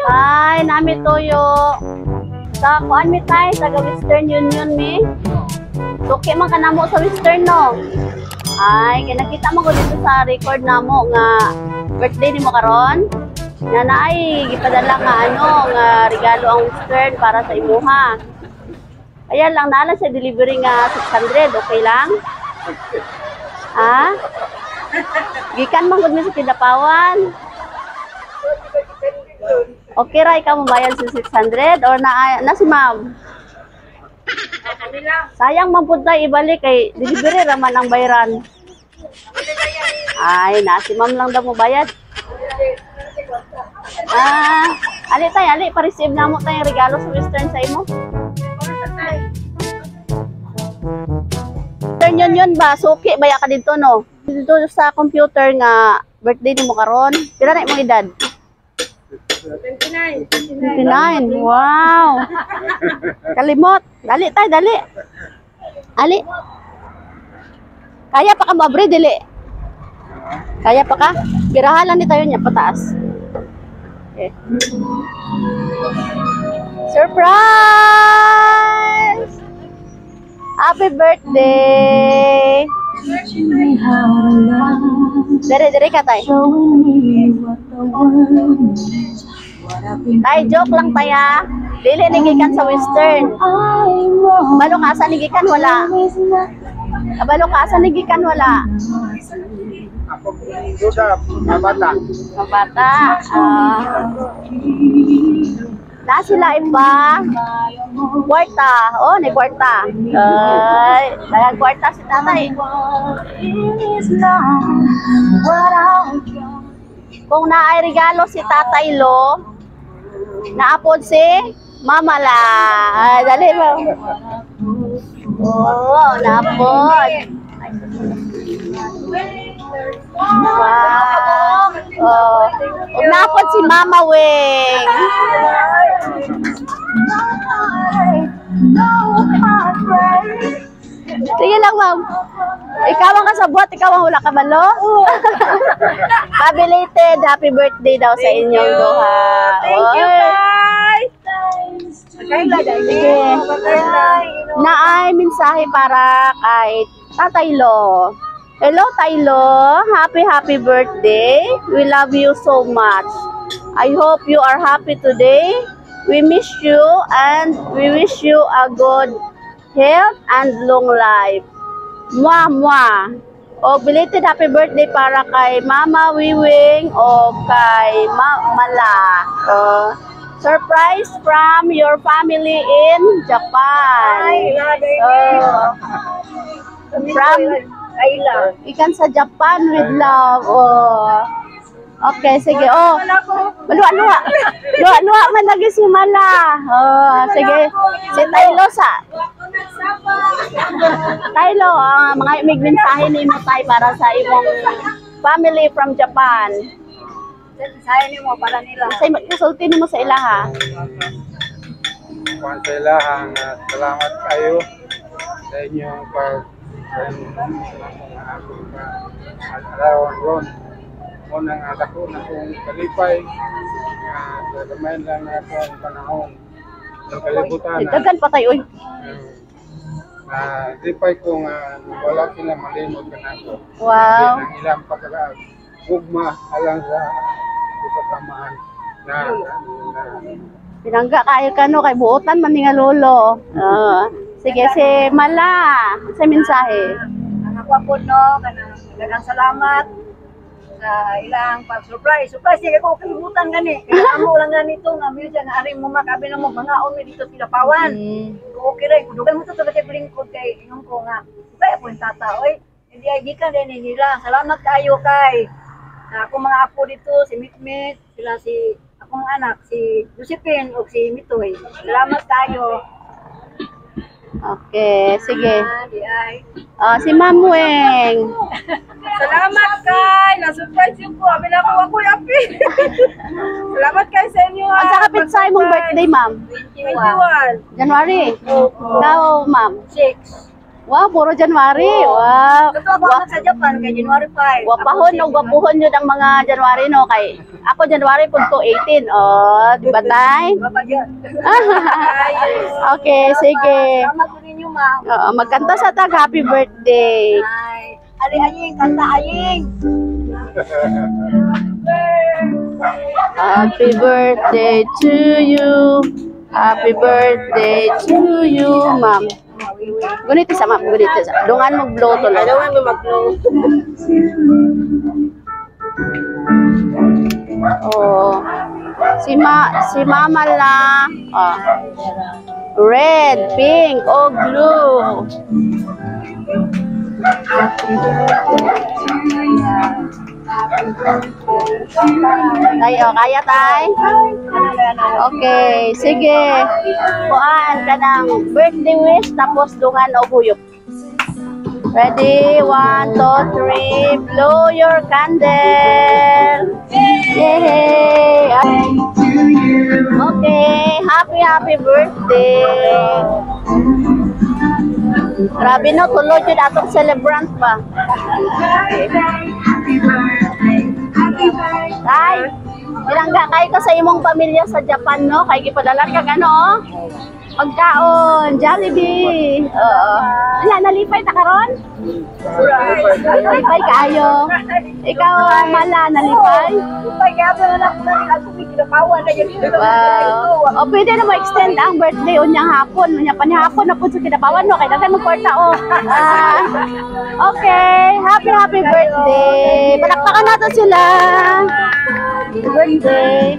Ay, nami toyo. Sa kuan mi tay, taga Western Union mi. Suki man kanamo sa Western no. Ay, kaya nakita mo ko dito sa record namo nga birthday ni mo karon. Na naay gipadala nga nga regalo ang Western para sa imuha. Ayan lang nala sa delivery nga 600, okay lang? Ha? Gikan man gud mi sa Kidapawan. Okay ra ikaw mabayad sa 600 or na si ma'am? Sayang man pud tay ibalik kay delivery ra man ang bayaran. Ay, na si ma'am lang daw mo bayad. Ali tay, ali pa-receive na mo tayong regalo sa Western sa imo. Western Union ba? Suki baya ka dito no? Dito sa computer nga birthday ni mo karon. Pila na imong edad? 29. 29. Wow. Kalimot. Dali tay, dali. Ali. Kaya pa ka mabre dili. Kaya pa ka? Birahalan ni tayo niya pataas. Okay. Surprise! Happy birthday! Dere ka tay. Tay, joke lang taya. Dili nigikan sa Western. Balo ka sa nigikan wala. Balo ka sa nigikan wala. Ako sudah mabata. Mabata. Na sila iba. Kwarta. Oh, ni kwarta. Ay, dagang kwarta si tatay. Kung naay regalo si Tatay Lo, naapod si Mama La. Ay, dali mo. Oh, naapod. Wow. Oh, naapod si Mama Weng. Sige lang, ma'am. Ikaw ang kasabot, ikaw ang wala ka balo. Belated, happy birthday daw sa inyong duha. Thank you, guys. Sige. Naay mensahe para kay Tatay Lo. Hello, Tay Lo. Happy birthday. We love you so much. I hope you are happy today. We miss you and we wish you a good health and long life. Mwah, mwah. O belated happy birthday para kay Mama Wiwing o kay Mala. Surprise from your family in Japan. From ikan sa Japan with love. Okay, sige. Luwa man lagi si Mala. Sige. Si Taylo sa. Taylo, mga mensahe ni mo tay para sa imong family from Japan. Saya ni mo para nila. Say kasulti nimo sa ilaha. Sa ilahang salamat kayo sa inyong alawan ron. Unang ako na kong kalipay sa remain lang na akong panahon ng kalibutan. Dagan pa tayo, oy. Lipay ko nga wala sila malimot ka na ako. Wow. Ng ilang pagkakagugma alang sa ipagkamahan na Pinangga kayo kano kay buotan man ni nga lolo. Sige, si Mala, sa mensahe. Ang ako no, kanang salamat sa ilang pag-surprise. Surprise siya ko kalimutan gani. Kaya amo lang ganito nga music nga ari mo makabi na mo mga on dito sa Kidapawan. Okay ra kudugan mo to sa lingkod kay ingon ko nga. Kaya po tata oy. Hindi ay gikan din nila. Salamat kayo kay ako mga apo dito si Mitmit, sila si akong anak si Josephine ug si Mitoy. Salamat kayo. Okay, sige. Si Ma'am Weng. Salamat kay na-surprise yung ko. Amin ako happy. Salamat kay sa inyo. Ang sakapit sa imong birthday, Ma'am? 21. January? Ikaw, Ma'am? 6. Wow, puro January. Wow. Kato ako anak sa Japan kay January 5. Wapahon o gwapuhon yun ang mga January no kay ako January pud ko 18. Oh, di ba tay? Baba dyan. Okay, sige. Salamat po ninyo, ma'am. Oo, magkanta sa tag happy birthday. Ay, Ali Aying, kanta Aying. Happy birthday to you. Happy birthday to you, ma'am. Gunito sa ma'am, gunito sa. Dungan mo blow to lang. Dungan mo mag-blow. Oh. Si mama lang. Oh. Red, pink, oh blue. Tayo, kaya tay? Okay, sige. Kuhaan ka ng birthday wish tapos dungan o huyop. Ready? 1, 2, 3. Blow your candle. Yay! Okay, happy birthday. Grabe no, tuloy yun atong celebrant pa. Tay, bilangga kayo ka sa imong pamilya sa Japan, no? Kaya gipadalan ka gano, pagkaon, Jollibee. Oo. Wala, nalipay ta karon? Nalipay kayo. Ikaw, Mala, nalipay? Lipay kaya ako na ako na kinapawan na yun. Wow. O, pwede na ma-extend ang birthday unyang hapon. Unya pa ni hapon na po sa kinapawan, no? Kaya dagan mo kwarta, o. Okay. Happy birthday. Palakpakan natin sila. Happy birthday.